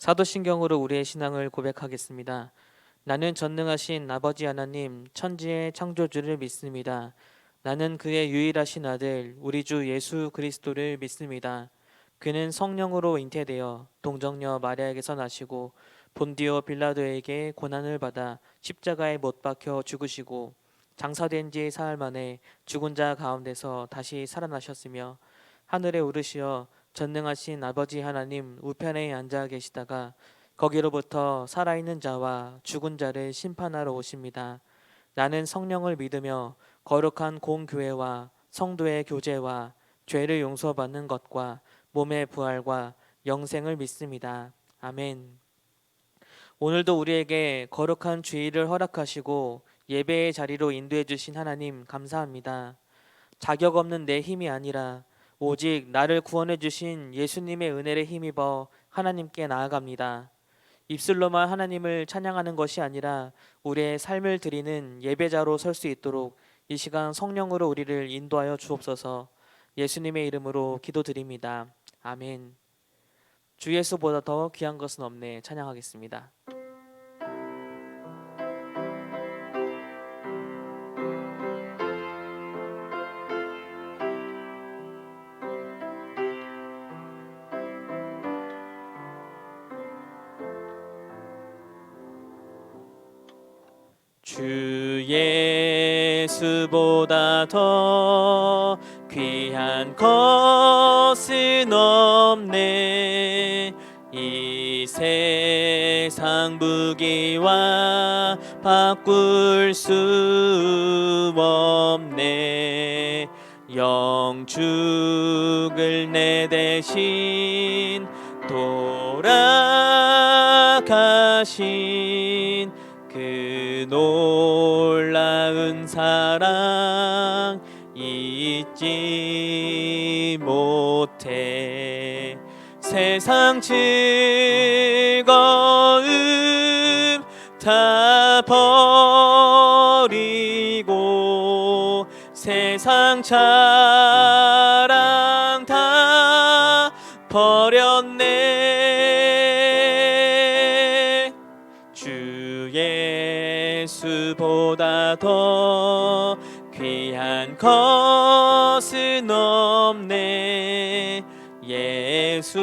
사도신경으로 우리의 신앙을 고백하겠습니다. 나는 전능하신 아버지 하나님 천지의 창조주를 믿습니다. 나는 그의 유일하신 아들 우리 주 예수 그리스도를 믿습니다. 그는 성령으로 잉태되어 동정녀 마리아에게서 나시고 본디오 빌라도에게 고난을 받아 십자가에 못 박혀 죽으시고 장사된 지 사흘 만에 죽은 자 가운데서 다시 살아나셨으며 하늘에 오르시어 전능하신 아버지 하나님 우편에 앉아 계시다가 거기로부터 살아있는 자와 죽은 자를 심판하러 오십니다. 나는 성령을 믿으며 거룩한 공교회와 성도의 교제와 죄를 용서받는 것과 몸의 부활과 영생을 믿습니다. 아멘. 오늘도 우리에게 거룩한 주일을 허락하시고 예배의 자리로 인도해 주신 하나님 감사합니다. 자격 없는 내 힘이 아니라 오직 나를 구원해 주신 예수님의 은혜를 힘입어 하나님께 나아갑니다. 입술로만 하나님을 찬양하는 것이 아니라 우리의 삶을 드리는 예배자로 설 수 있도록 이 시간 성령으로 우리를 인도하여 주옵소서. 예수님의 이름으로 기도드립니다. 아멘. 주 예수보다 더 귀한 것은 없네. 찬양하겠습니다. 주 예수보다 더 귀한 것은 없네. 이 세상 부귀와 바꿀 수 없네. 영축을 내 대신 돌아가신 그 놀라운 사랑 잊지 못해. 세상 즐거움 다 버리고 세상 자랑 다 버렸네. 주 예수보다 더 귀한 것은 없네. 예수밖에는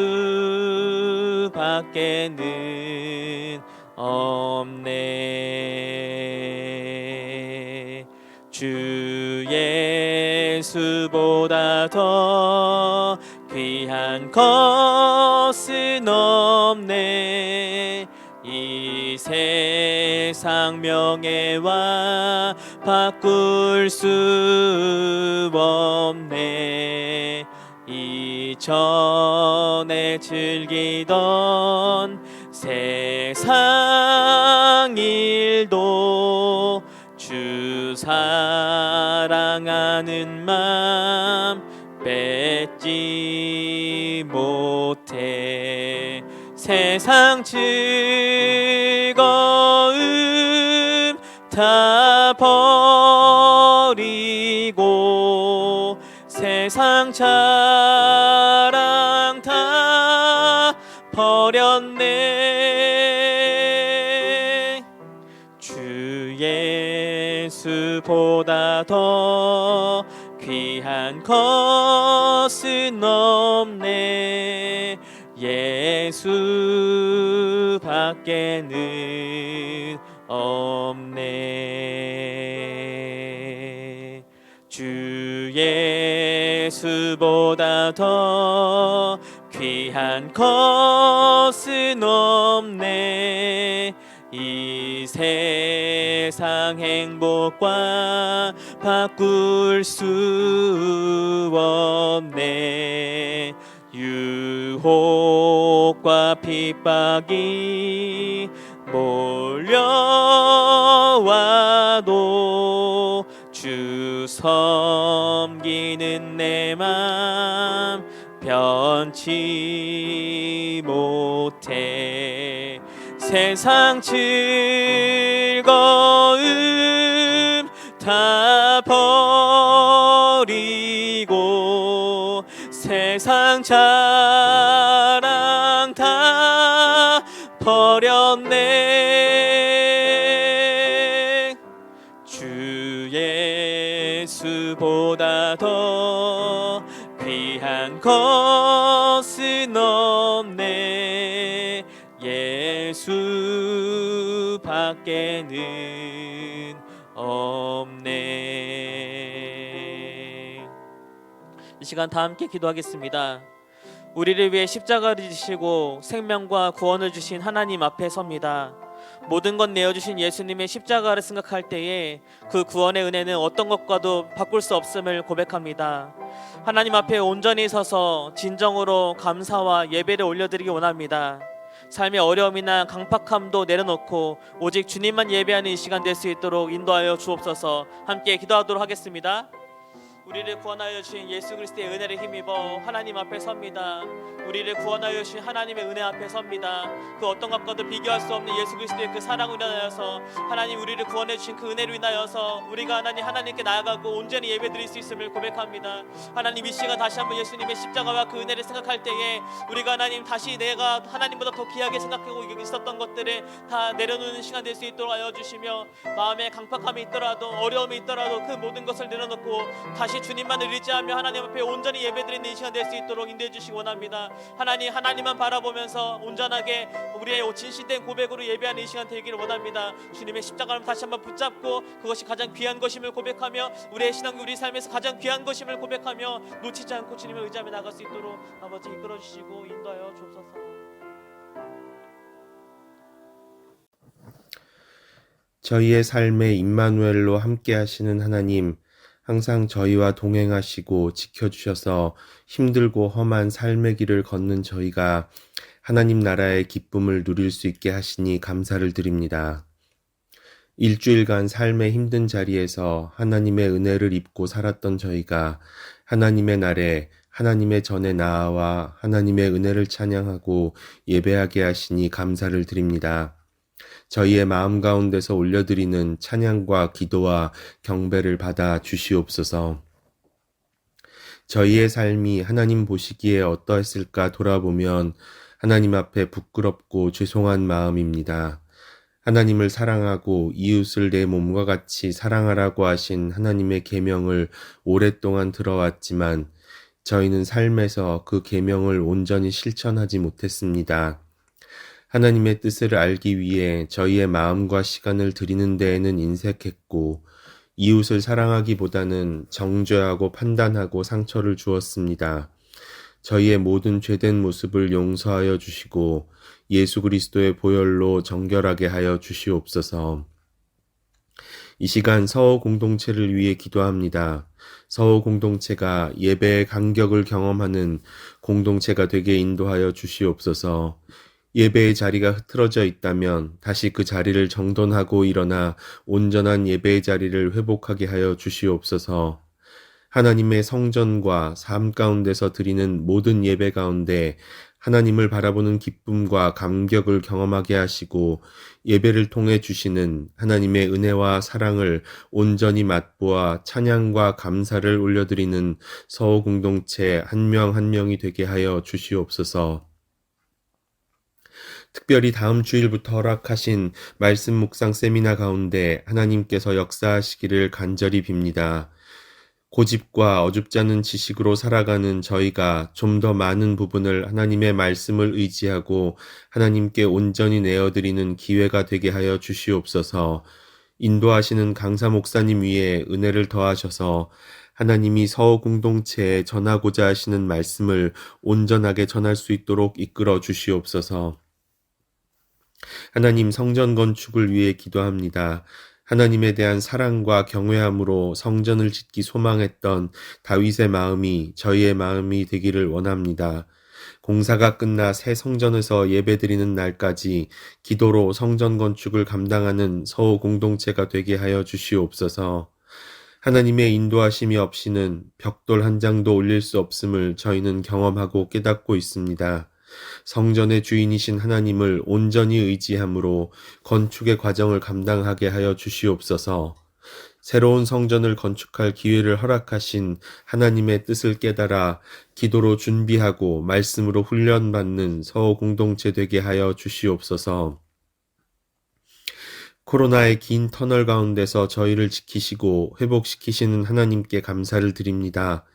없네. 주 예수보다 더 귀한 것은 없네. 이 세상 명예와 바꿀 수 없네. 이전에 즐기던 세상 일도 주 사랑하는 맘 뺏지 못해. 세상 즐거움 다 버리고 세상 자랑 다 버렸네. 주 예수보다 더 귀한 것은 없네. 예수밖에는 없네. 주 예수보다 더 귀한 것은 없네. 이 세상 행복과 바꿀 수 없네. 유혹과 핍박이 몰려와도 주 섬기는 내 맘 변치 못해. 세상 즐거움 다 버리고 세상 자랑 다 귀한 것은 없네. 예수밖에는 없네. 이 시간 다 함께 기도하겠습니다. 우리를 위해 십자가를 지시고 생명과 구원을 주신 하나님 앞에 섭니다. 모든 것 내어주신 예수님의 십자가를 생각할 때에 그 구원의 은혜는 어떤 것과도 바꿀 수 없음을 고백합니다. 하나님 앞에 온전히 서서 진정으로 감사와 예배를 올려드리기 원합니다. 삶의 어려움이나 강팍함도 내려놓고 오직 주님만 예배하는 이 시간 될 수 있도록 인도하여 주옵소서. 함께 기도하도록 하겠습니다. 우리를 구원하여 주신 예수 그리스도의 은혜를 힘입어 하나님 앞에 섭니다. 우리를 구원하여 주신 하나님의 은혜 앞에 섭니다. 그 어떤 것과도 비교할 수 없는 예수 그리스도의 그 사랑으로 인하여서 하나님 우리를 구원해 주신 그 은혜로 인하여서 우리가 하나님께 나아가고 온전히 예배드릴 수 있음을 고백합니다. 하나님 이 시간 다시 한번 예수님의 십자가와 그 은혜를 생각할 때에 우리가 하나님 다시 내가 하나님보다 더 귀하게 생각하고 있었던 것들을 다 내려놓는 시간 될 수 있도록 하여 주시며 마음에 강팍함이 있더라도 어려움이 있더라도 그 모든 것을 내려놓고 다시 주님만을 의지하며 하나님 앞에 온전히 예배드리는 이 시간 될 수 있도록 인도해 주시기 원합니다. 하나님만 바라보면서 온전하게 우리의 진실된 고백으로 예배하는 이 시간 되기를 원합니다. 주님의 십자가를 다시 한번 붙잡고 그것이 가장 귀한 것임을 고백하며 우리의 신앙 우리 삶에서 가장 귀한 것임을 고백하며 놓치지 않고 주님을 의지하며 나갈 수 있도록 아버지 이끌어 주시고 인도하여 주옵소서. 저희의 삶에 임마누엘로 함께 하시는 하나님, 항상 저희와 동행하시고 지켜주셔서 힘들고 험한 삶의 길을 걷는 저희가 하나님 나라의 기쁨을 누릴 수 있게 하시니 감사를 드립니다. 일주일간 삶의 힘든 자리에서 하나님의 은혜를 입고 살았던 저희가 하나님의 날에 하나님의 전에 나아와 하나님의 은혜를 찬양하고 예배하게 하시니 감사를 드립니다. 저희의 마음 가운데서 올려드리는 찬양과 기도와 경배를 받아 주시옵소서. 저희의 삶이 하나님 보시기에 어떠했을까 돌아보면 하나님 앞에 부끄럽고 죄송한 마음입니다. 하나님을 사랑하고 이웃을 내 몸과 같이 사랑하라고 하신 하나님의 계명을 오랫동안 들어왔지만 저희는 삶에서 그 계명을 온전히 실천하지 못했습니다. 하나님의 뜻을 알기 위해 저희의 마음과 시간을 드리는 데에는 인색했고 이웃을 사랑하기보다는 정죄하고 판단하고 상처를 주었습니다. 저희의 모든 죄된 모습을 용서하여 주시고 예수 그리스도의 보혈로 정결하게 하여 주시옵소서. 이 시간 서호 공동체를 위해 기도합니다. 서호 공동체가 예배의 간격을 경험하는 공동체가 되게 인도하여 주시옵소서. 예배의 자리가 흐트러져 있다면 다시 그 자리를 정돈하고 일어나 온전한 예배의 자리를 회복하게 하여 주시옵소서. 하나님의 성전과 삶 가운데서 드리는 모든 예배 가운데 하나님을 바라보는 기쁨과 감격을 경험하게 하시고 예배를 통해 주시는 하나님의 은혜와 사랑을 온전히 맛보아 찬양과 감사를 올려드리는 서호 공동체 한 명 한 명이 되게 하여 주시옵소서. 특별히 다음 주일부터 허락하신 말씀 묵상 세미나 가운데 하나님께서 역사하시기를 간절히 빕니다. 고집과 어줍지 않은 지식으로 살아가는 저희가 좀 더 많은 부분을 하나님의 말씀을 의지하고 하나님께 온전히 내어드리는 기회가 되게 하여 주시옵소서. 인도하시는 강사 목사님 위에 은혜를 더하셔서 하나님이 서호 공동체에 전하고자 하시는 말씀을 온전하게 전할 수 있도록 이끌어 주시옵소서. 하나님 성전 건축을 위해 기도합니다. 하나님에 대한 사랑과 경외함으로 성전을 짓기 소망했던 다윗의 마음이 저희의 마음이 되기를 원합니다. 공사가 끝나 새 성전에서 예배드리는 날까지 기도로 성전 건축을 감당하는 서호 공동체가 되게 하여 주시옵소서. 하나님의 인도하심이 없이는 벽돌 한 장도 올릴 수 없음을 저희는 경험하고 깨닫고 있습니다. 성전의 주인이신 하나님을 온전히 의지함으로 건축의 과정을 감당하게 하여 주시옵소서. 새로운 성전을 건축할 기회를 허락하신 하나님의 뜻을 깨달아 기도로 준비하고 말씀으로 훈련받는 서호 공동체 되게 하여 주시옵소서. 코로나의 긴 터널 가운데서 저희를 지키시고 회복시키시는 하나님께 감사를 드립니다.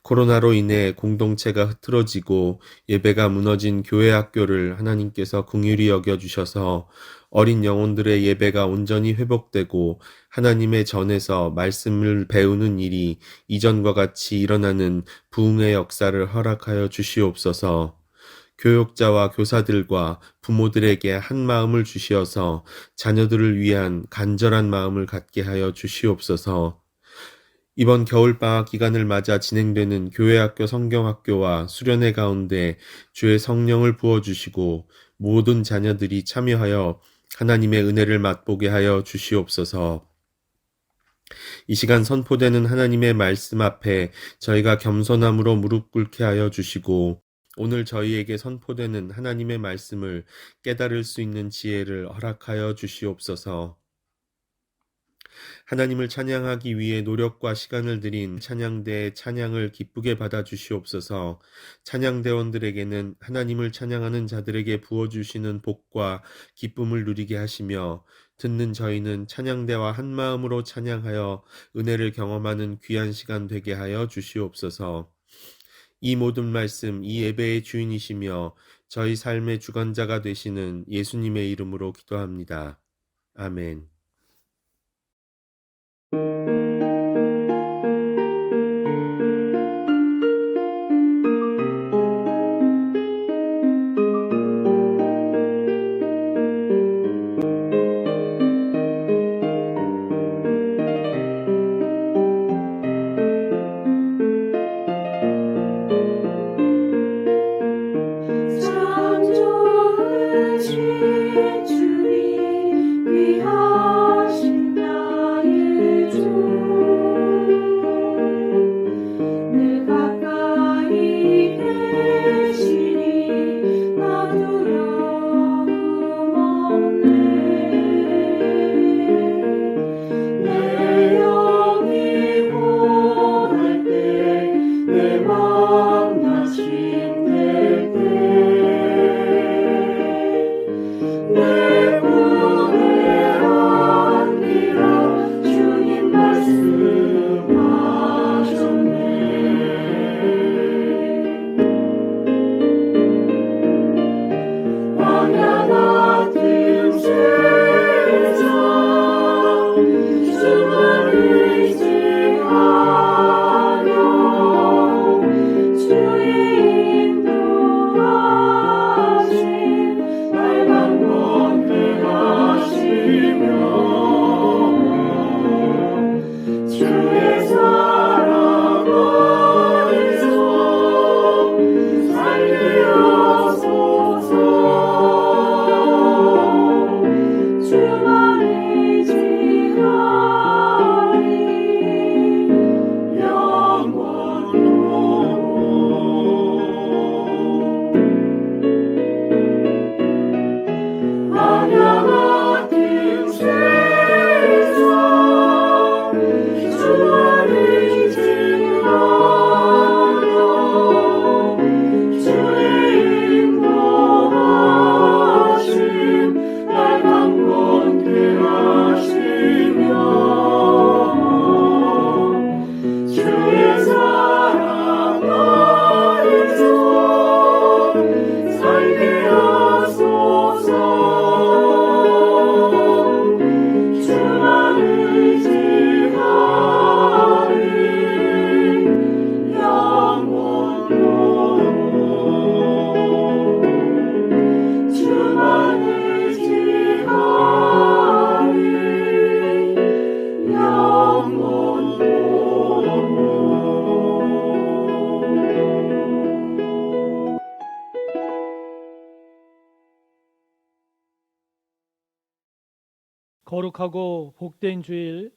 코로나로 인해 공동체가 흐트러지고 예배가 무너진 교회 학교를 하나님께서 긍휼히 여겨주셔서 어린 영혼들의 예배가 온전히 회복되고 하나님의 전에서 말씀을 배우는 일이 이전과 같이 일어나는 부흥의 역사를 허락하여 주시옵소서. 교육자와 교사들과 부모들에게 한 마음을 주시어서 자녀들을 위한 간절한 마음을 갖게 하여 주시옵소서. 이번 겨울방학 기간을 맞아 진행되는 교회학교 성경학교와 수련회 가운데 주의 성령을 부어주시고 모든 자녀들이 참여하여 하나님의 은혜를 맛보게 하여 주시옵소서. 이 시간 선포되는 하나님의 말씀 앞에 저희가 겸손함으로 무릎 꿇게 하여 주시고 오늘 저희에게 선포되는 하나님의 말씀을 깨달을 수 있는 지혜를 허락하여 주시옵소서. 하나님을 찬양하기 위해 노력과 시간을 들인 찬양대의 찬양을 기쁘게 받아 주시옵소서. 찬양대원들에게는 하나님을 찬양하는 자들에게 부어주시는 복과 기쁨을 누리게 하시며 듣는 저희는 찬양대와 한 마음으로 찬양하여 은혜를 경험하는 귀한 시간 되게 하여 주시옵소서. 이 모든 말씀, 이 예배의 주인이시며 저희 삶의 주관자가 되시는 예수님의 이름으로 기도합니다. 아멘. 창조하신 주님 귀하신 나의 주 늘 가까이 계시니 나 두려움 없네 내 영이 고날 때 내 맘 낙심될 때 내 꿈에 안기라 주님 말씀하셨네 광야 같은 세상 주만 의지하며 주의 인도하심 날 강건케 하시며 주의 사랑 안에서 살게 하소서 주만 의지하리 영원토록 광야 같은 세상 주만 의지하며 주의 인도하심 날 강건케 하시며 주의 사랑 안에서 살게 하소서 주만 의지하리 영원토록 주만 의지하리 영원토록 거룩하고 복된 주일,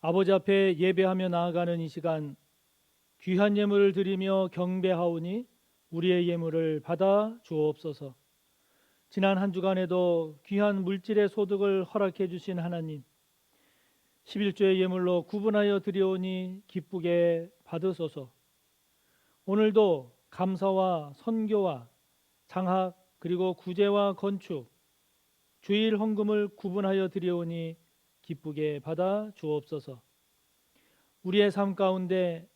아버지 앞에 예배하며 나아가는 이 시간 귀한 예물을 드리며 경배하오니 우리의 예물을 받아 주옵소서. 지난 한 주간에도 귀한 물질의 소득을 허락해 주신 하나님, 11조의 예물로 구분하여 드려오니 기쁘게 받으소서. 오늘도 감사와 선교와 장학 그리고 구제와 건축, 주일 헌금을 구분하여 드려오니 기쁘게 받아 주옵소서. 우리의 삶 가운데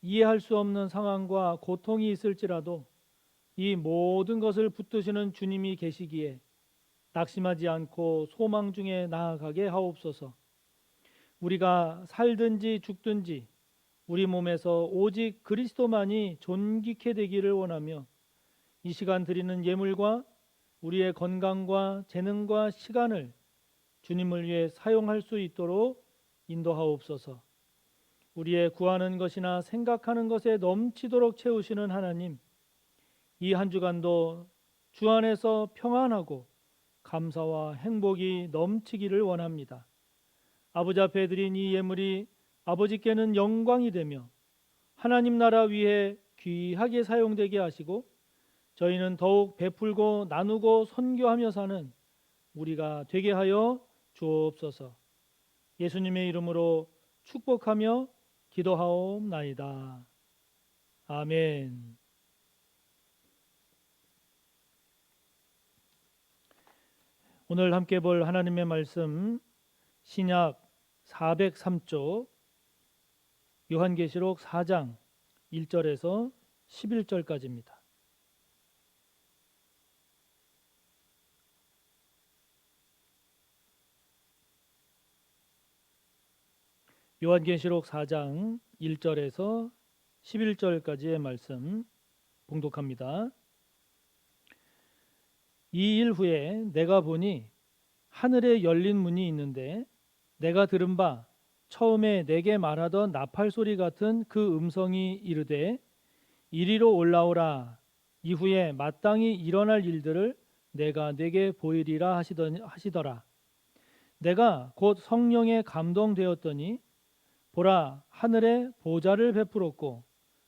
이해할 수 없는 상황과 고통이 있을지라도 이 모든 것을 붙드시는 주님이 계시기에 낙심하지 않고 소망 중에 나아가게 하옵소서. 우리가 살든지 죽든지 우리 몸에서 오직 그리스도만이 존귀케 되기를 원하며 이 시간 드리는 예물과 우리의 건강과 재능과 시간을 주님을 위해 사용할 수 있도록 인도하옵소서. 우리의 구하는 것이나 생각하는 것에 넘치도록 채우시는 하나님, 이 한 주간도 주 안에서 평안하고 감사와 행복이 넘치기를 원합니다. 아버지 앞에 드린 이 예물이 아버지께는 영광이 되며 하나님 나라 위에 귀하게 사용되게 하시고 저희는 더욱 베풀고 나누고 선교하며 사는 우리가 되게 하여 주옵소서. 예수님의 이름으로 축복하며 기도하옵나이다. 아멘. 오늘 함께 볼 하나님의 말씀 신약 403쪽 요한계시록 4장 1절에서 11절까지입니다. 요한계시록 4장 1절에서 11절까지의 말씀 봉독합니다. 이 일 후에 내가 보니 하늘에 열린 문이 있는데 내가 들은 바 처음에 내게 말하던 나팔 소리 같은 그 음성이 이르되 이리로 올라오라. 이후에 마땅히 일어날 일들을 내가 네게 보이리라 하시더라. 내가 곧 성령에 감동되었더니 보라, 하늘에 보좌를 베풀었고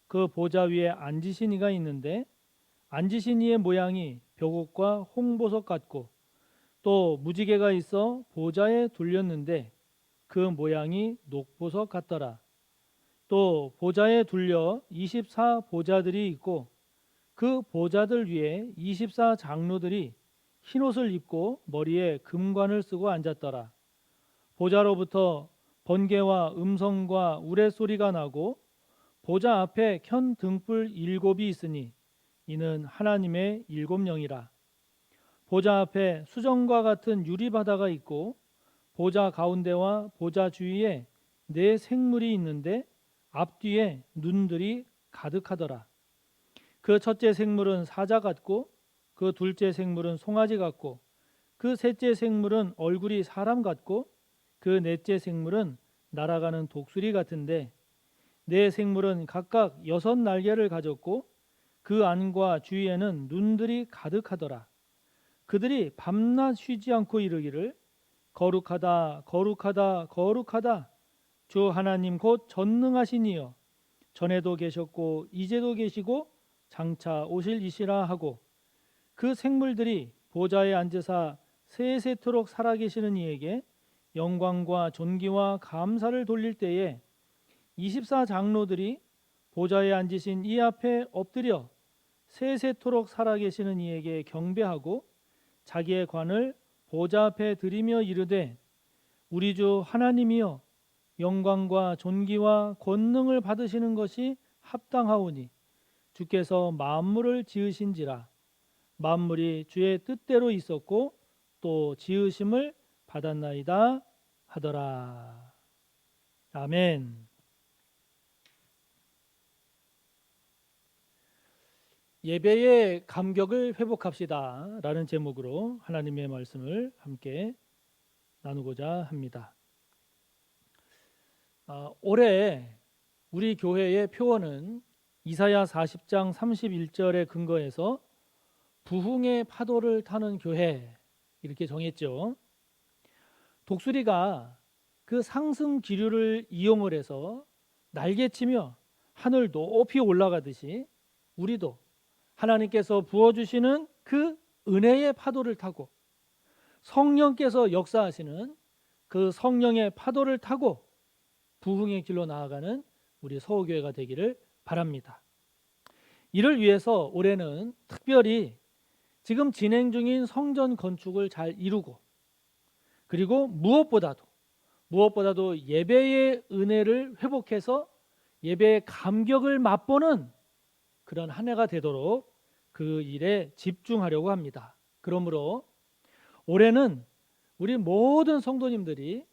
그 보좌 위에 앉으신 이가 있는데 앉으신 이의 모양이 벽옥과 홍보석 같고 또 무지개가 있어 보좌에 둘렸는데 그 모양이 녹보석 같더라. 또 보좌에 둘려 24 보좌들이 있고 그 보좌들 위에 24 장로들이 흰옷을 입고 머리에 금관을 쓰고 앉았더라. 보좌로부터 번개와 음성과 우레소리가 나고 보좌 앞에 켠 등불 7이 있으니 이는 하나님의 7영이라. 보좌 앞에 수정과 같은 유리바다가 있고 보좌 가운데와 보좌 주위에 4 생물이 있는데 앞뒤에 눈들이 가득하더라. 그 첫째 생물은 사자 같고 그 둘째 생물은 송아지 같고 그 셋째 생물은 얼굴이 사람 같고 그 넷째 생물은 날아가는 독수리 같은데 4 생물은 각각 6 날개를 가졌고 그 안과 주위에는 눈들이 가득하더라. 그들이 밤낮 쉬지 않고 이르기를 거룩하다 거룩하다 거룩하다 주 하나님 곧 전능하신 이여 전에도 계셨고 이제도 계시고 장차 오실 이시라 하고 그 생물들이 보좌에 앉으사 세세토록 살아계시는 이에게 영광과 존귀와 감사를 돌릴 때에 24 장로들이 보좌에 앉으신 이 앞에 엎드려 세세토록 살아계시는 이에게 경배하고 자기의 관을 보좌 앞에 드리며 이르되 우리 주 하나님이여 영광과 존귀와 권능을 받으시는 것이 합당하오니 주께서 만물을 지으신지라. 만물이 주의 뜻대로 있었고 또 지으심을 받았나이다 하더라. 아멘. 예배의 감격을 회복합시다 라는 제목으로 하나님의 말씀을 함께 나누고자 합니다. 올해 우리 교회의 표어는 이사야 40장 31절에 근거해서 부흥의 파도를 타는 교회 이렇게 정했죠. 독수리가 그 상승 기류를 이용을 해서 날개치며 하늘 높이 올라가듯이 우리도 하나님께서 부어주시는 그 은혜의 파도를 타고 성령께서 역사하시는 그 성령의 파도를 타고 부흥의 길로 나아가는 우리 서울교회가 되기를 바랍니다. 이를 위해서 올해는 특별히 지금 진행 중인 성전 건축을 잘 이루고 그리고 무엇보다도 예배의 은혜를 회복해서 예배의 감격을 맛보는 그런 한 해가 되도록 그 일에 집중하려고 합니다. 그러므로 올해는 우리 모든 성도님들이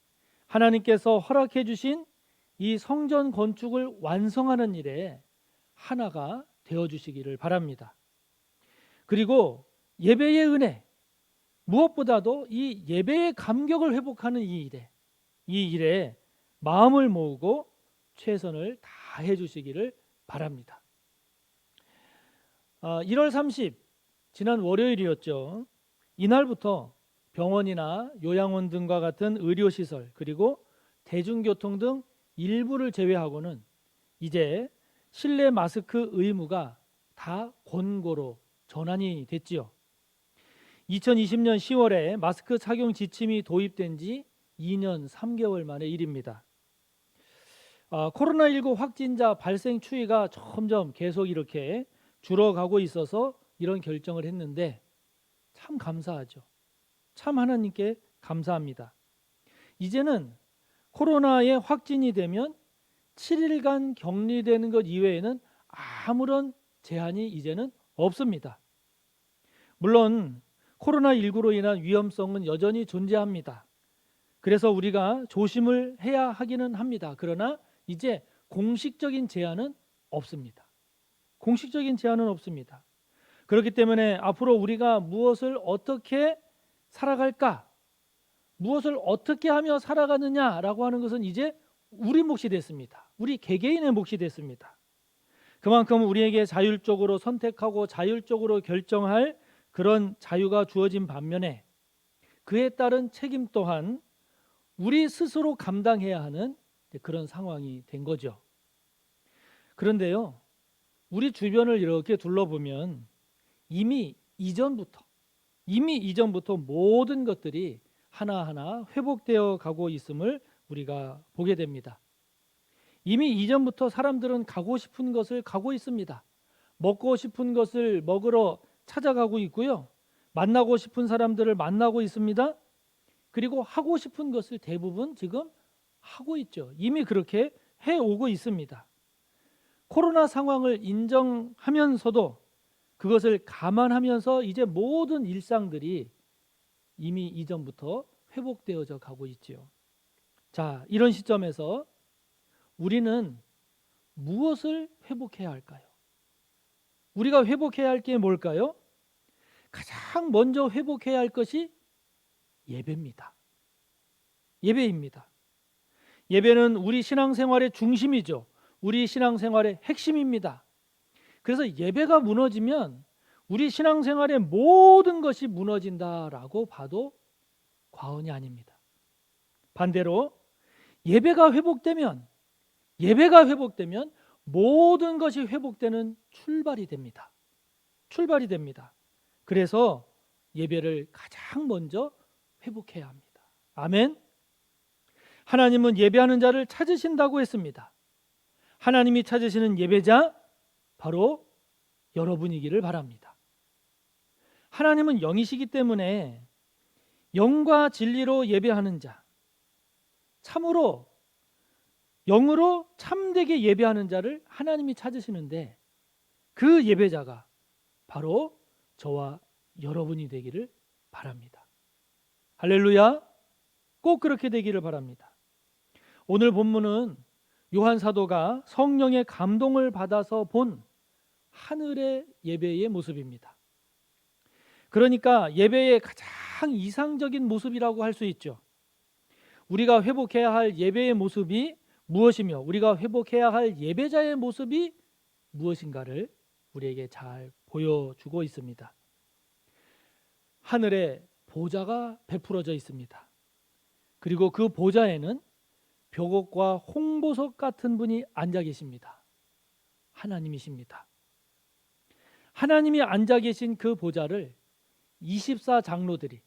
하나님께서 허락해 주신 이 성전 건축을 완성하는 일에 하나가 되어 주시기를 바랍니다. 그리고 예배의 은혜, 무엇보다도 이 예배의 감격을 회복하는 이 일에 마음을 모으고 최선을 다해 주시기를 바랍니다. 1월 30 지난 월요일이었죠. 이날부터 병원이나 요양원 등과 같은 의료시설 그리고 대중교통 등 일부를 제외하고는 이제 실내 마스크 의무가 다 권고로 전환이 됐지요. 2020년 10월에 마스크 착용 지침이 도입된 지 2년 3개월 만의 일입니다. 코로나19 확진자 발생 추이가 점점 계속 이렇게 줄어가고 있어서 이런 결정을 했는데 참 감사하죠. 참 하나님께 감사합니다. 이제는 코로나에 확진이 되면 7일간 격리되는 것 이외에는 아무런 제한이 이제는 없습니다. 물론 코로나19로 인한 위험성은 여전히 존재합니다. 그래서 우리가 조심을 해야 하기는 합니다. 그러나 이제 공식적인 제한은 없습니다. 공식적인 제한은 없습니다. 그렇기 때문에 앞으로 우리가 무엇을 어떻게 살아갈까? 무엇을 어떻게 하며 살아가느냐라고 하는 것은 이제 우리 몫이 됐습니다. 우리 개개인의 몫이 됐습니다. 그만큼 우리에게 자율적으로 선택하고 자율적으로 결정할 그런 자유가 주어진 반면에 그에 따른 책임 또한 우리 스스로 감당해야 하는 그런 상황이 된 거죠. 그런데요, 우리 주변을 이렇게 둘러보면 이미 이전부터 모든 것들이 하나하나 회복되어 가고 있음을 우리가 보게 됩니다. 이미 이전부터 사람들은 가고 싶은 것을 가고 있습니다. 먹고 싶은 것을 먹으러 찾아가고 있고요. 만나고 싶은 사람들을 만나고 있습니다. 그리고 하고 싶은 것을 대부분 지금 하고 있죠. 이미 그렇게 해오고 있습니다. 코로나 상황을 인정하면서도 그것을 감안하면서 이제 모든 일상들이 이미 이전부터 회복되어져 가고 있지요. 자, 이런 시점에서 우리는 무엇을 회복해야 할까요? 우리가 회복해야 할 게 뭘까요? 가장 먼저 회복해야 할 것이 예배입니다. 예배입니다. 예배는 우리 신앙생활의 중심이죠. 우리 신앙생활의 핵심입니다. 그래서 예배가 무너지면 우리 신앙생활의 모든 것이 무너진다라고 봐도 과언이 아닙니다. 반대로 예배가 회복되면 모든 것이 회복되는 출발이 됩니다. 출발이 됩니다. 그래서 예배를 가장 먼저 회복해야 합니다. 아멘. 하나님은 예배하는 자를 찾으신다고 했습니다. 하나님이 찾으시는 예배자 바로 여러분이기를 바랍니다. 하나님은 영이시기 때문에 영과 진리로 예배하는 자, 참으로 영으로 참되게 예배하는 자를 하나님이 찾으시는데 그 예배자가 바로 저와 여러분이 되기를 바랍니다. 할렐루야. 꼭 그렇게 되기를 바랍니다. 오늘 본문은 요한 사도가 성령의 감동을 받아서 본 하늘의 예배의 모습입니다. 그러니까 예배의 가장 이상적인 모습이라고 할 수 있죠. 우리가 회복해야 할 예배의 모습이 무엇이며 우리가 회복해야 할 예배자의 모습이 무엇인가를 우리에게 잘 보여주고 있습니다. 하늘에 보좌가 베풀어져 있습니다. 그리고 그 보좌에는 벽옥과 홍보석 같은 분이 앉아 계십니다. 하나님이십니다. 하나님이 앉아 계신 그 보좌를 24장로들이,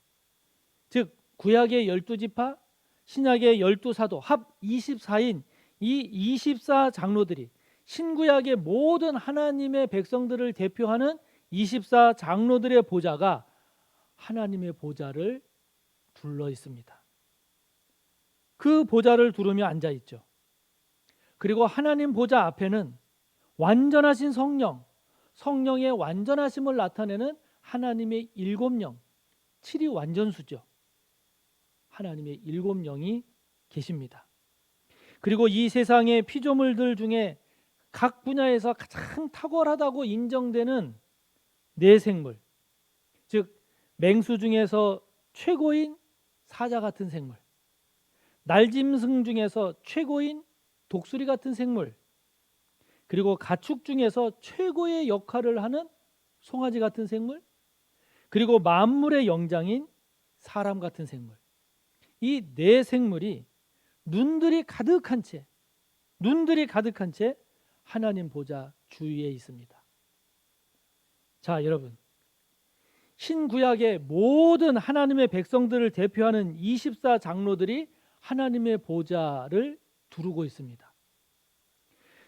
즉 구약의 12지파, 신약의 12사도 합 24인 이 24장로들이 신구약의 모든 하나님의 백성들을 대표하는 24장로들의 보좌가 하나님의 보좌를 둘러 있습니다. 그 보좌를 두르며 앉아 있죠. 그리고 하나님 보좌 앞에는 완전하신 성령, 성령의 완전하심을 나타내는 하나님의 7영, 7위 완전수죠. 하나님의 7영이 계십니다. 그리고 이 세상의 피조물들 중에 각 분야에서 가장 탁월하다고 인정되는 네 생물, 즉 맹수 중에서 최고인 사자 같은 생물, 날짐승 중에서 최고인 독수리 같은 생물, 그리고 가축 중에서 최고의 역할을 하는 송아지 같은 생물, 그리고 만물의 영장인 사람 같은 생물, 이 네 생물이 눈들이 가득한 채 하나님 보좌 주위에 있습니다. 자, 여러분, 신구약의 모든 하나님의 백성들을 대표하는 24장로들이 하나님의 보좌를 두르고 있습니다.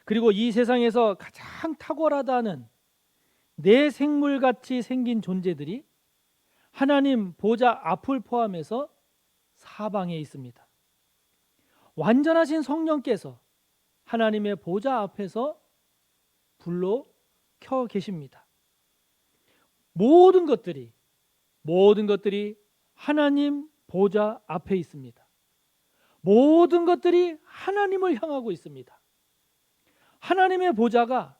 그리고 이 세상에서 가장 탁월하다는 네 생물같이 생긴 존재들이 하나님 보좌 앞을 포함해서 사방에 있습니다. 완전하신 성령께서 하나님의 보좌 앞에서 불로 켜 계십니다. 모든 것들이 하나님 보좌 앞에 있습니다. 모든 것들이 하나님을 향하고 있습니다. 하나님의 보좌가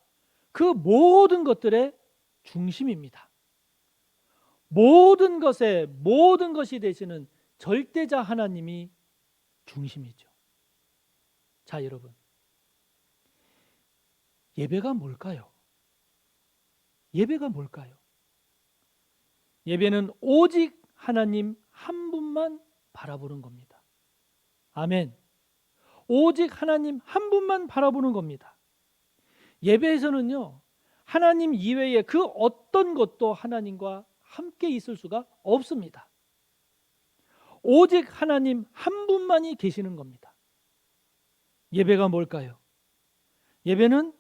그 모든 것들의 중심입니다. 모든 것이 되시는 절대자 하나님이 중심이죠. 자, 여러분, 예배가 뭘까요? 예배가 뭘까요? 예배는 오직 하나님 한 분만 바라보는 겁니다. 아멘. 오직 하나님 한 분만 바라보는 겁니다. 예배에서는요, 하나님 이외에 그 어떤 것도 하나님과 함께 있을 수가 없습니다. 오직 하나님 한 분만이 계시는 겁니다. 예배가 뭘까요? 예배는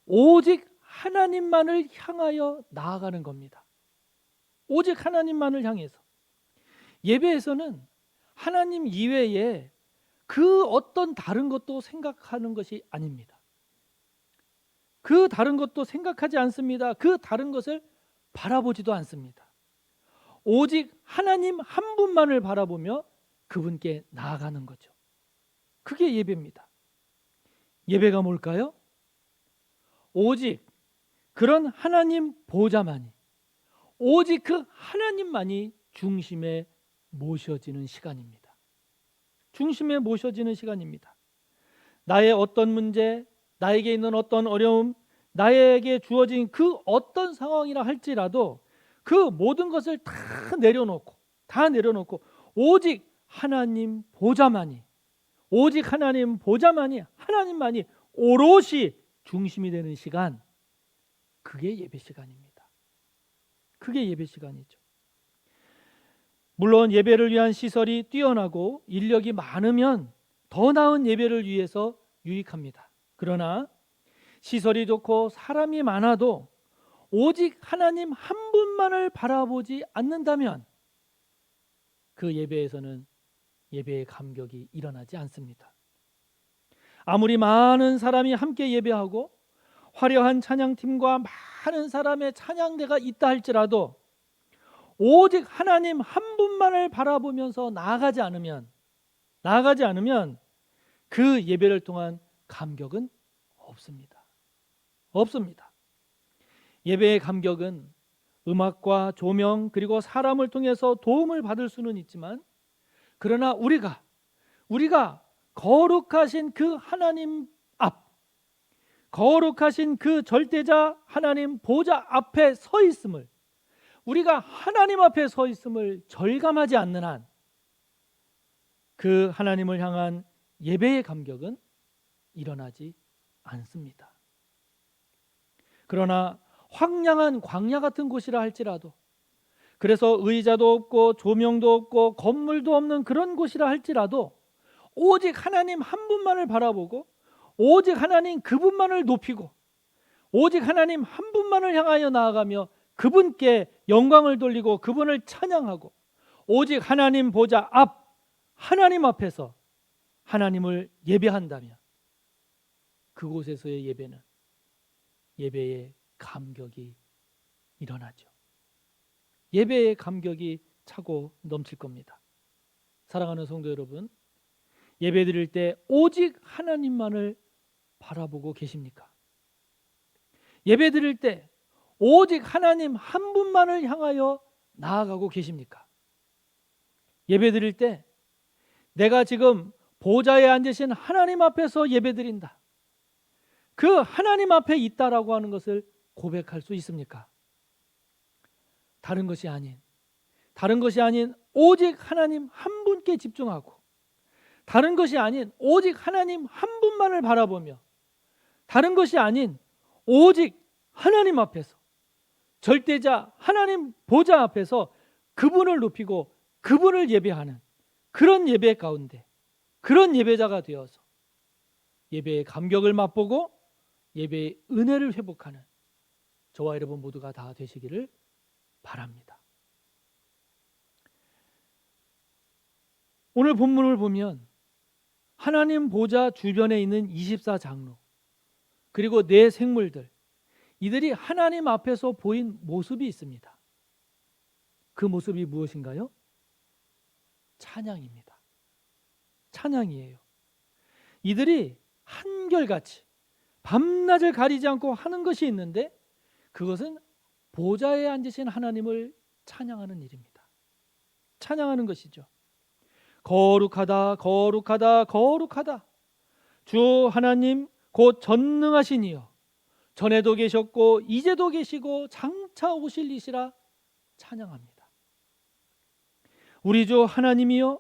오직 하나님만을 향하여 나아가는 겁니다. 오직 하나님만을 향해서. 예배에서는 하나님 이외에 그 어떤 다른 것도 생각하는 것이 아닙니다. 그 다른 것도 생각하지 않습니다. 그 다른 것을 바라보지도 않습니다. 오직 하나님 한 분만을 바라보며 그분께 나아가는 거죠. 그게 예배입니다. 예배가 뭘까요? 오직 그런 하나님 보좌만이, 오직 그 하나님만이 중심에 모셔지는 시간입니다. 중심에 모셔지는 시간입니다. 나의 어떤 문제, 나에게 있는 어떤 어려움, 나에게 주어진 그 어떤 상황이라 할지라도 그 모든 것을 다 내려놓고 오직 하나님 보좌만이, 하나님만이 오롯이 중심이 되는 시간, 그게 예배 시간입니다. 그게 예배 시간이죠. 물론 예배를 위한 시설이 뛰어나고 인력이 많으면 더 나은 예배를 위해서 유익합니다. 그러나 시설이 좋고 사람이 많아도 오직 하나님 한 분만을 바라보지 않는다면 그 예배에서는 예배의 감격이 일어나지 않습니다. 아무리 많은 사람이 함께 예배하고 화려한 찬양팀과 많은 사람의 찬양대가 있다 할지라도 오직 하나님 한 분만을 바라보면서 나아가지 않으면 그 예배를 통한 감격은 없습니다. 예배의 감격은 음악과 조명 그리고 사람을 통해서 도움을 받을 수는 있지만, 그러나 우리가 거룩하신 그 하나님 앞, 거룩하신 그 절대자 하나님 보좌 앞에 서 있음을, 우리가 하나님 앞에 서 있음을 절감하지 않는 한 그 하나님을 향한 예배의 감격은 일어나지 않습니다. 그러나 황량한 광야 같은 곳이라 할지라도, 그래서 의자도 없고 조명도 없고 건물도 없는 그런 곳이라 할지라도 오직 하나님 한 분만을 바라보고 오직 하나님 그분만을 높이고 오직 하나님 한 분만을 향하여 나아가며 그분께 영광을 돌리고 그분을 찬양하고 오직 하나님 보좌 앞, 하나님 앞에서 하나님을 예배한다면 그곳에서의 예배는 예배의 감격이 일어나죠. 예배의 감격이 차고 넘칠 겁니다. 사랑하는 성도 여러분, 예배 드릴 때 오직 하나님만을 바라보고 계십니까? 예배 드릴 때 오직 하나님 한 분만을 향하여 나아가고 계십니까? 예배 드릴 때 내가 지금 보좌에 앉으신 하나님 앞에서 예배 드린다, 그 하나님 앞에 있다라고 하는 것을 고백할 수 있습니까? 다른 것이 아닌 오직 하나님 한 분께 집중하고, 다른 것이 아닌 오직 하나님 한 분만을 바라보며, 다른 것이 아닌 오직 하나님 앞에서, 절대자 하나님 보좌 앞에서 그분을 높이고 그분을 예배하는 그런 예배 가운데, 그런 예배자가 되어서 예배의 감격을 맛보고 예배의 은혜를 회복하는 저와 여러분 모두가 다 되시기를 바랍니다. 오늘 본문을 보면 하나님 보좌 주변에 있는 24장로 그리고 네 생물들, 이들이 하나님 앞에서 보인 모습이 있습니다. 그 모습이 무엇인가요? 찬양입니다. 찬양이에요. 이들이 한결같이 밤낮을 가리지 않고 하는 것이 있는데, 그것은 보좌에 앉으신 하나님을 찬양하는 일입니다. 찬양하는 것이죠. 거룩하다, 거룩하다, 거룩하다. 주 하나님 곧 전능하신 이여, 전에도 계셨고 이제도 계시고 장차 오실 이시라 찬양합니다. 우리 주 하나님이여,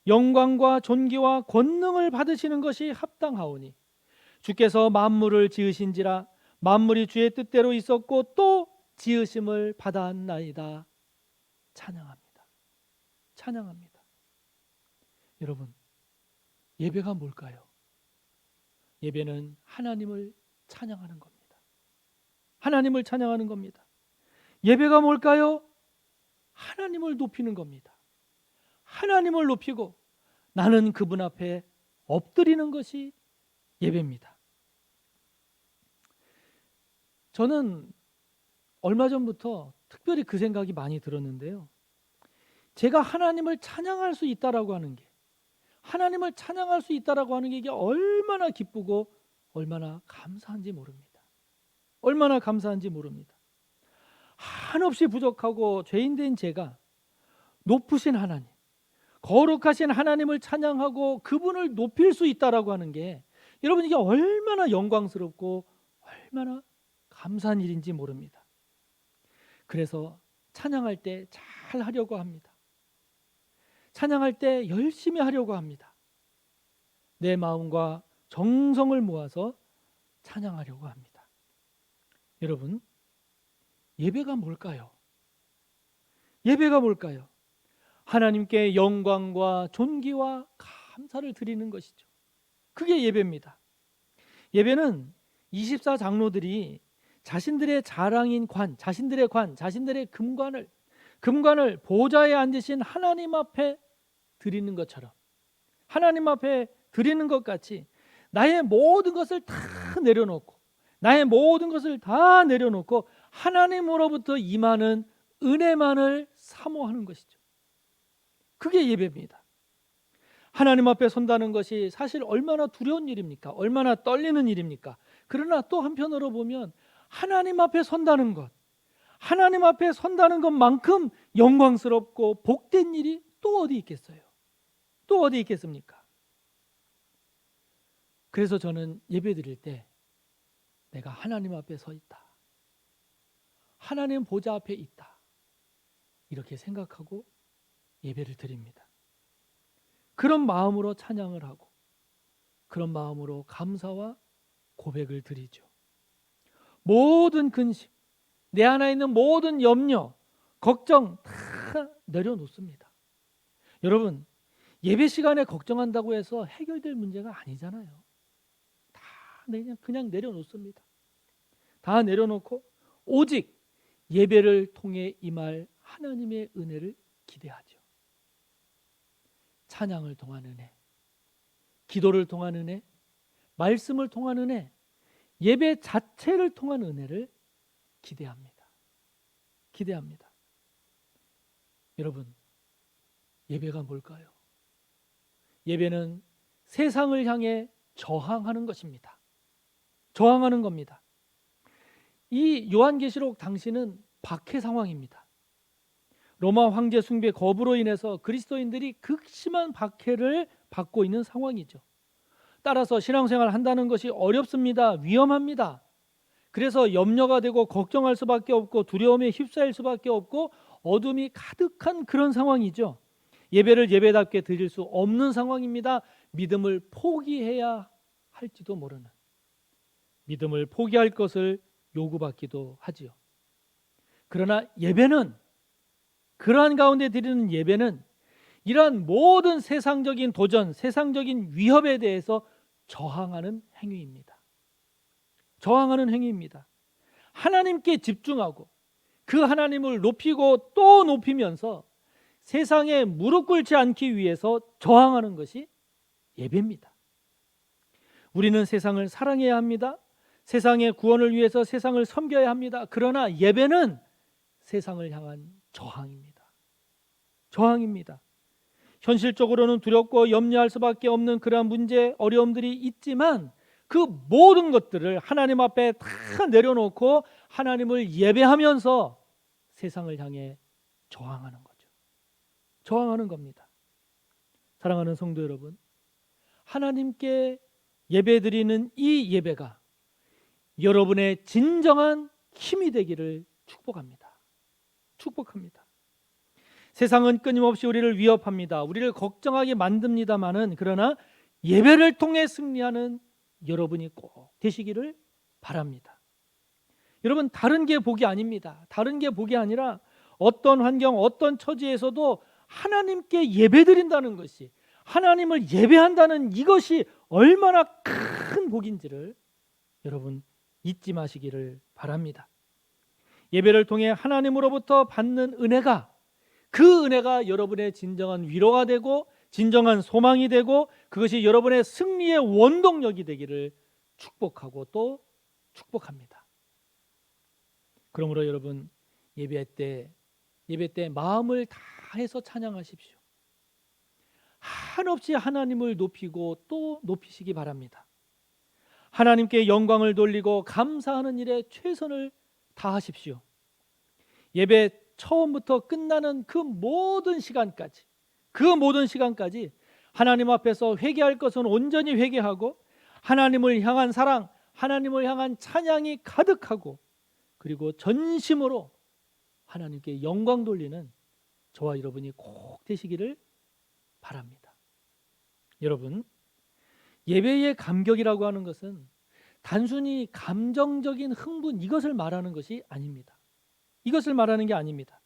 영광과 존귀와 권능을 받으시는 것이 합당하오니 주께서 만물을 지으신지라 만물이 주의 뜻대로 있었고 또 지으심을 받았나이다. 찬양합니다. 찬양합니다. 여러분, 예배가 뭘까요? 예배는 하나님을 찬양하는 겁니다. 하나님을 찬양하는 겁니다. 예배가 뭘까요? 하나님을 높이는 겁니다. 하나님을 높이고 나는 그분 앞에 엎드리는 것이 예배입니다. 저는 얼마 전부터 특별히 그 생각이 많이 들었는데요. 제가 하나님을 찬양할 수 있다라고 하는 게, 하나님을 찬양할 수 있다라고 하는 게 이게 얼마나 기쁘고 얼마나 감사한지 모릅니다. 얼마나 감사한지 모릅니다. 한없이 부족하고 죄인된 제가 높으신 하나님, 거룩하신 하나님을 찬양하고 그분을 높일 수 있다라고 하는 게, 여러분 이게 얼마나 영광스럽고 얼마나 감사한 일인지 모릅니다. 그래서 찬양할 때 잘 하려고 합니다. 찬양할 때 열심히 하려고 합니다. 내 마음과 정성을 모아서 찬양하려고 합니다. 여러분, 예배가 뭘까요? 예배가 뭘까요? 하나님께 영광과 존귀와 감사를 드리는 것이죠. 그게 예배입니다. 예배는 24장로들이 자신들의 자랑인 관, 자신들의 금관을 보좌에 앉으신 하나님 앞에 드리는 것처럼, 하나님 앞에 드리는 것 같이 나의 모든 것을 다 내려놓고, 나의 모든 것을 다 내려놓고 하나님으로부터 임하는 은혜만을 사모하는 것이죠. 그게 예배입니다. 하나님 앞에 선다는 것이 사실 얼마나 두려운 일입니까? 얼마나 떨리는 일입니까? 그러나 또 한편으로 보면 하나님 앞에 선다는 것, 하나님 앞에 선다는 것만큼 영광스럽고 복된 일이 또 어디 있겠어요? 또 어디 있겠습니까? 그래서 저는 예배 드릴 때 내가 하나님 앞에 서 있다, 하나님 보좌 앞에 있다, 이렇게 생각하고 예배를 드립니다. 그런 마음으로 찬양을 하고 그런 마음으로 감사와 고백을 드리죠. 모든 근심, 내 안에 있는 모든 염려, 걱정 다 내려놓습니다. 여러분, 예배 시간에 걱정한다고 해서 해결될 문제가 아니잖아요. 다 그냥 내려놓습니다. 다 내려놓고 오직 예배를 통해 임할 하나님의 은혜를 기대하죠. 찬양을 통한 은혜, 기도를 통한 은혜, 말씀을 통한 은혜, 예배 자체를 통한 은혜를 기대합니다. 기대합니다. 여러분, 예배가 뭘까요? 예배는 세상을 향해 저항하는 것입니다. 저항하는 겁니다. 이 요한계시록 당시는 박해 상황입니다. 로마 황제 숭배 거부로 인해서 그리스도인들이 극심한 박해를 받고 있는 상황이죠. 따라서 신앙생활을 한다는 것이 어렵습니다. 위험합니다. 그래서 염려가 되고 걱정할 수밖에 없고 두려움에 휩싸일 수밖에 없고 어둠이 가득한 그런 상황이죠. 예배를 예배답게 드릴 수 없는 상황입니다. 믿음을 포기해야 할지도 모르는, 믿음을 포기할 것을 요구받기도 하지요. 그러나 예배는, 그러한 가운데 드리는 예배는 이러한 모든 세상적인 도전, 세상적인 위협에 대해서 저항하는 행위입니다. 저항하는 행위입니다. 하나님께 집중하고 그 하나님을 높이고 또 높이면서 세상에 무릎 꿇지 않기 위해서 저항하는 것이 예배입니다. 우리는 세상을 사랑해야 합니다. 세상의 구원을 위해서 세상을 섬겨야 합니다. 그러나 예배는 세상을 향한 저항입니다. 저항입니다. 현실적으로는 두렵고 염려할 수밖에 없는 그러한 문제, 어려움들이 있지만 그 모든 것들을 하나님 앞에 다 내려놓고 하나님을 예배하면서 세상을 향해 저항하는 거죠. 저항하는 겁니다. 사랑하는 성도 여러분, 하나님께 예배드리는 이 예배가 여러분의 진정한 힘이 되기를 축복합니다. 축복합니다. 세상은 끊임없이 우리를 위협합니다. 우리를 걱정하게 만듭니다마는, 그러나 예배를 통해 승리하는 여러분이 꼭 되시기를 바랍니다. 여러분, 다른 게 복이 아닙니다. 다른 게 복이 아니라 어떤 환경, 어떤 처지에서도 하나님께 예배드린다는 것이, 하나님을 예배한다는 이것이 얼마나 큰 복인지를 여러분 잊지 마시기를 바랍니다. 예배를 통해 하나님으로부터 받는 은혜가, 그 은혜가 여러분의 진정한 위로가 되고 진정한 소망이 되고 그것이 여러분의 승리의 원동력이 되기를 축복하고 또 축복합니다. 그러므로 여러분, 예배 때 마음을 다해서 찬양하십시오. 한없이 하나님을 높이고 또 높이시기 바랍니다. 하나님께 영광을 돌리고 감사하는 일에 최선을 다하십시오. 예배 처음부터 끝나는 그 모든 시간까지 하나님 앞에서 회개할 것은 온전히 회개하고 하나님을 향한 사랑, 하나님을 향한 찬양이 가득하고 그리고 전심으로 하나님께 영광 돌리는 저와 여러분이 꼭 되시기를 바랍니다. 여러분, 예배의 감격이라고 하는 것은 단순히 감정적인 흥분, 이것을 말하는 것이 아닙니다. 이것을 말하는 게 아닙니다.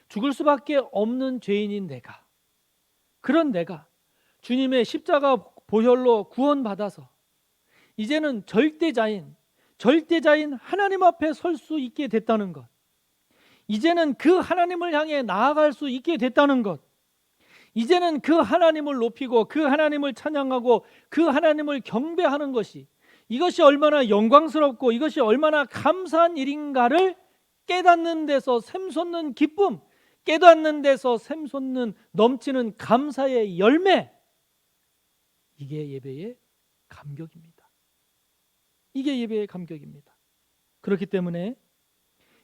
죽을 수밖에 없는 죄인인 내가, 그런 내가 주님의 십자가 보혈로 구원받아서 이제는 절대자인 하나님 앞에 설 수 있게 됐다는 것, 이제는 그 하나님을 향해 나아갈 수 있게 됐다는 것, 이제는 그 하나님을 높이고 그 하나님을 찬양하고 그 하나님을 경배하는 것이, 이것이 얼마나 영광스럽고 이것이 얼마나 감사한 일인가를 깨닫는 데서 샘솟는 기쁨, 깨닫는 데서 샘솟는 넘치는 감사의 열매, 이게 예배의 감격입니다. 이게 예배의 감격입니다. 그렇기 때문에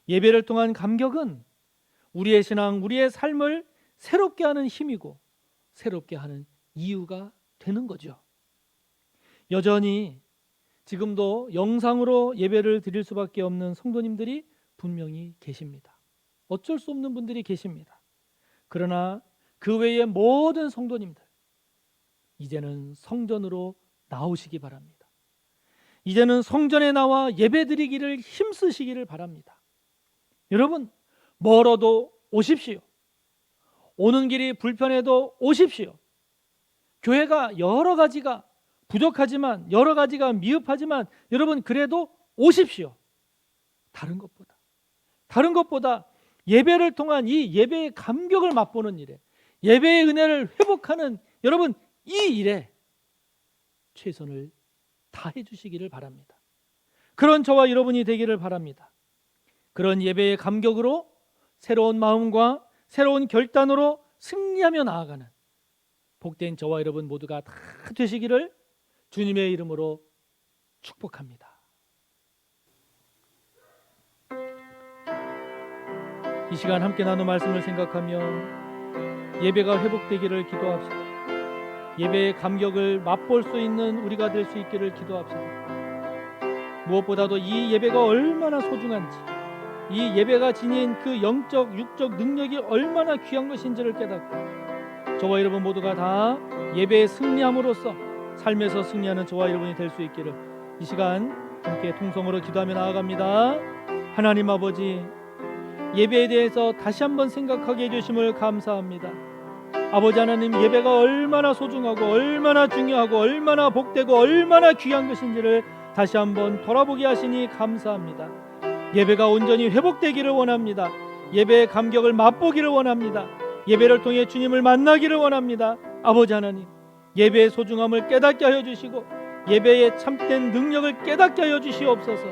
예배를 통한 감격은 우리의 신앙, 우리의 삶을 새롭게 하는 힘이고 새롭게 하는 이유가 되는 거죠. 여전히 지금도 영상으로 예배를 드릴 수밖에 없는 성도님들이 분명히 계십니다. 어쩔 수 없는 분들이 계십니다. 그러나 그 외의 모든 성도님들, 이제는 성전으로 나오시기 바랍니다. 이제는 성전에 나와 예배드리기를 힘쓰시기를 바랍니다. 여러분, 멀어도 오십시오. 오는 길이 불편해도 오십시오. 교회가 여러 가지가 부족하지만, 여러 가지가 미흡하지만 여러분, 그래도 오십시오. 다른 것보다 예배를 통한 이 예배의 감격을 맛보는 일에, 예배의 은혜를 회복하는 여러분, 이 일에 최선을 다해 주시기를 바랍니다. 그런 저와 여러분이 되기를 바랍니다. 그런 예배의 감격으로 새로운 마음과 새로운 결단으로 승리하며 나아가는 복된 저와 여러분 모두가 다 되시기를 주님의 이름으로 축복합니다. 이 시간 함께 나눈 말씀을 생각하며 예배가 회복되기를 기도합시다. 예배의 감격을 맛볼 수 있는 우리가 될 수 있기를 기도합시다. 무엇보다도 이 예배가 얼마나 소중한지, 이 예배가 지닌 그 영적, 육적 능력이 얼마나 귀한 것인지를 깨닫고 저와 여러분 모두가 다 예배에 승리함으로써 삶에서 승리하는 저와 여러분이 될 수 있기를 이 시간 함께 통성으로 기도하며 나아갑니다. 하나님 아버지, 예배에 대해서 다시 한번 생각하게 해주심을 감사합니다. 아버지 하나님, 예배가 얼마나 소중하고 얼마나 중요하고 얼마나 복되고 얼마나 귀한 것인지를 다시 한번 돌아보게 하시니 감사합니다. 예배가 온전히 회복되기를 원합니다. 예배의 감격을 맛보기를 원합니다. 예배를 통해 주님을 만나기를 원합니다. 아버지 하나님, 예배의 소중함을 깨닫게 하여 주시고 예배의 참된 능력을 깨닫게 하여 주시옵소서.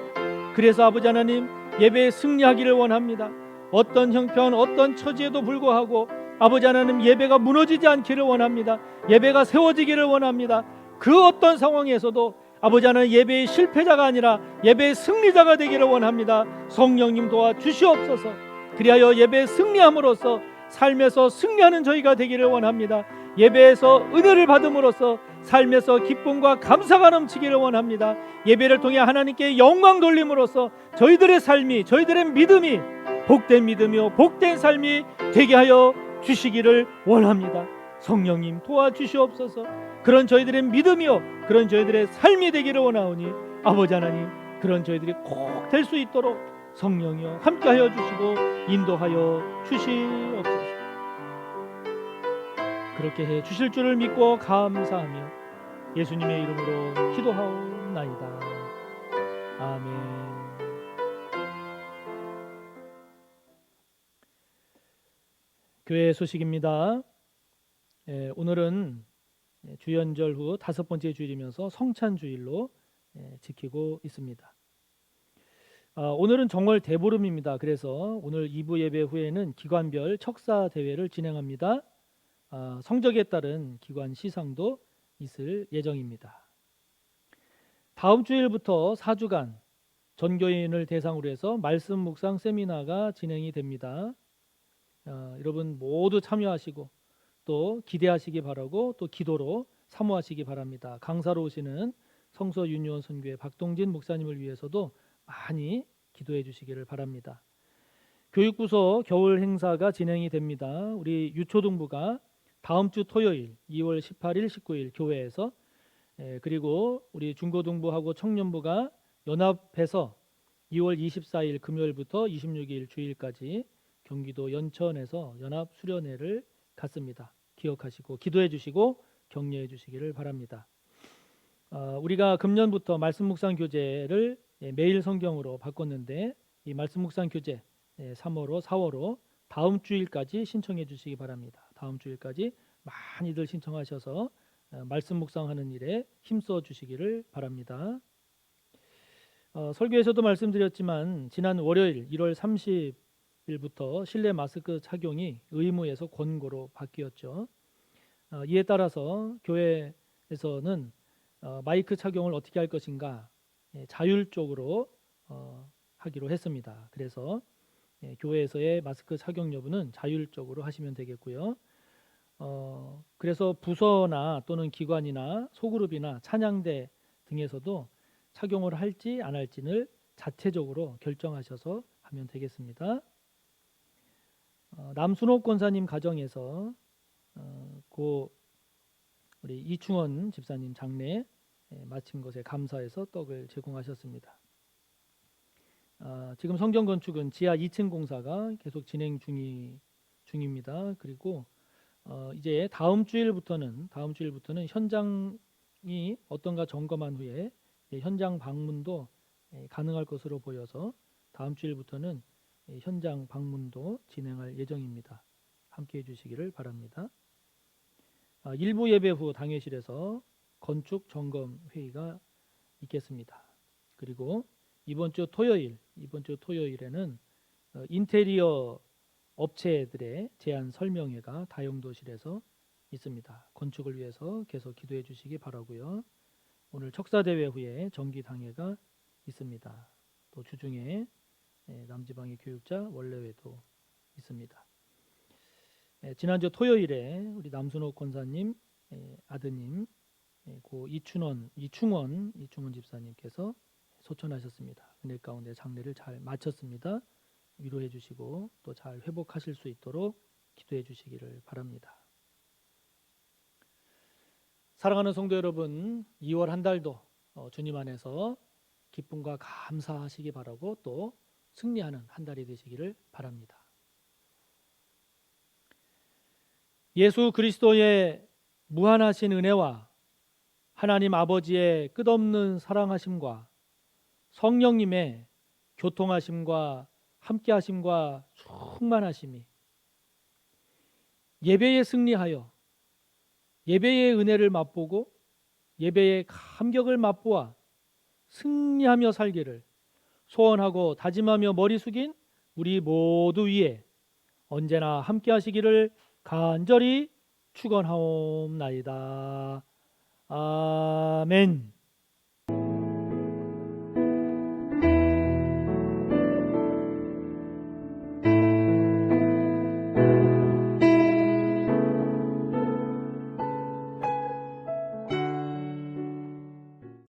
그래서 아버지 하나님, 예배에 승리하기를 원합니다. 어떤 형편, 어떤 처지에도 불구하고 아버지 하나님, 예배가 무너지지 않기를 원합니다. 예배가 세워지기를 원합니다. 그 어떤 상황에서도 아버지 하나님, 예배의 실패자가 아니라 예배의 승리자가 되기를 원합니다. 성령님 도와 주시옵소서. 그리하여 예배에 승리함으로써 삶에서 승리하는 저희가 되기를 원합니다. 예배에서 은혜를 받음으로써 삶에서 기쁨과 감사가 넘치기를 원합니다. 예배를 통해 하나님께 영광 돌림으로써 저희들의 삶이, 저희들의 믿음이 복된 믿음이요 복된 삶이 되게 하여 주시기를 원합니다. 성령님 도와주시옵소서. 그런 저희들의 믿음이요 그런 저희들의 삶이 되기를 원하오니 아버지 하나님, 그런 저희들이 꼭 될 수 있도록 성령이여 함께하여 주시고 인도하여 주시옵소서. 그렇게 해 주실 줄을 믿고 감사하며 예수님의 이름으로 기도하옵나이다. 아멘. 교회 소식입니다. 오늘은 주연절 후 5번째 주일이면서 성찬주일로 지키고 있습니다. 오늘은 정월 대보름입니다. 그래서 오늘 2부 예배 후에는 기관별 척사 대회를 진행합니다. 성적에 따른 기관 시상도 있을 예정입니다. 다음 주일부터 4주간 전교인을 대상으로 해서 말씀 묵상 세미나가 진행이 됩니다. 여러분 모두 참여하시고 또 기대하시기 바라고 또 기도로 사모하시기 바랍니다. 강사로 오시는 성서 유니온 선교회 박동진 목사님을 위해서도 많이 기도해 주시기를 바랍니다. 교육부서 겨울 행사가 진행이 됩니다. 우리 유초등부가 다음 주 토요일 2월 18일, 19일 교회에서, 그리고 우리 중고등부하고 청년부가 연합해서 2월 24일 금요일부터 26일 주일까지 경기도 연천에서 연합 수련회를 갖습니다. 기억하시고 기도해 주시고 격려해 주시기를 바랍니다. 우리가 금년부터 말씀 묵상 교재를 매일 성경으로 바꿨는데 이 말씀 묵상 교재 3호로 4호로 다음 주일까지 신청해 주시기 바랍니다. 다음 주일까지 많이들 신청하셔서 말씀 묵상하는 일에 힘써 주시기를 바랍니다. 설교에서도 말씀드렸지만 지난 월요일 1월 30일부터 실내 마스크 착용이 의무에서 권고로 바뀌었죠. 이에 따라서 교회에서는 마이크 착용을 어떻게 할 것인가 자율적으로 하기로 했습니다. 그래서 교회에서의 마스크 착용 여부는 자율적으로 하시면 되겠고요. 그래서 부서나 또는 기관이나 소그룹이나 찬양대 등에서도 착용을 할지 안 할지를 자체적으로 결정하셔서 하면 되겠습니다. 남순옥 권사님 가정에서 고 우리 이충원 집사님 장례 마친 것에 감사해서 떡을 제공하셨습니다. 지금 성전 건축은 지하 2층 공사가 계속 진행 중입니다. 그리고 이제 다음 주일부터는 현장이 어떤가 점검한 후에 현장 방문도 가능할 것으로 보여서 다음 주일부터는 현장 방문도 진행할 예정입니다. 함께해 주시기를 바랍니다. 일부 예배 후 당회실에서 건축 점검 회의가 있겠습니다. 그리고 이번 주 토요일에는 인테리어 업체들의 제안 설명회가 다용도실에서 있습니다. 건축을 위해서 계속 기도해 주시기 바라고요. 오늘 척사대회 후에 정기당회가 있습니다. 또 주중에 남지방의 교육자 원래회도 있습니다. 지난주 토요일에 우리 남순옥 권사님 아드님 고 이충원 집사님께서 소천하셨습니다. 은혜 가운데 장례를 잘 마쳤습니다. 위로해 주시고 또 잘 회복하실 수 있도록 기도해 주시기를 바랍니다. 사랑하는 성도 여러분, 2월 한 달도 주님 안에서 기쁨과 감사하시기 바라고 또 승리하는 한 달이 되시기를 바랍니다. 예수 그리스도의 무한하신 은혜와 하나님 아버지의 끝없는 사랑하심과 성령님의 교통하심과 함께하심과 충만하심이 예배에 승리하여 예배의 은혜를 맛보고 예배의 감격을 맛보아 승리하며 살기를 소원하고 다짐하며 머리 숙인 우리 모두 위에 언제나 함께하시기를 간절히 축원하옵나이다. 아멘.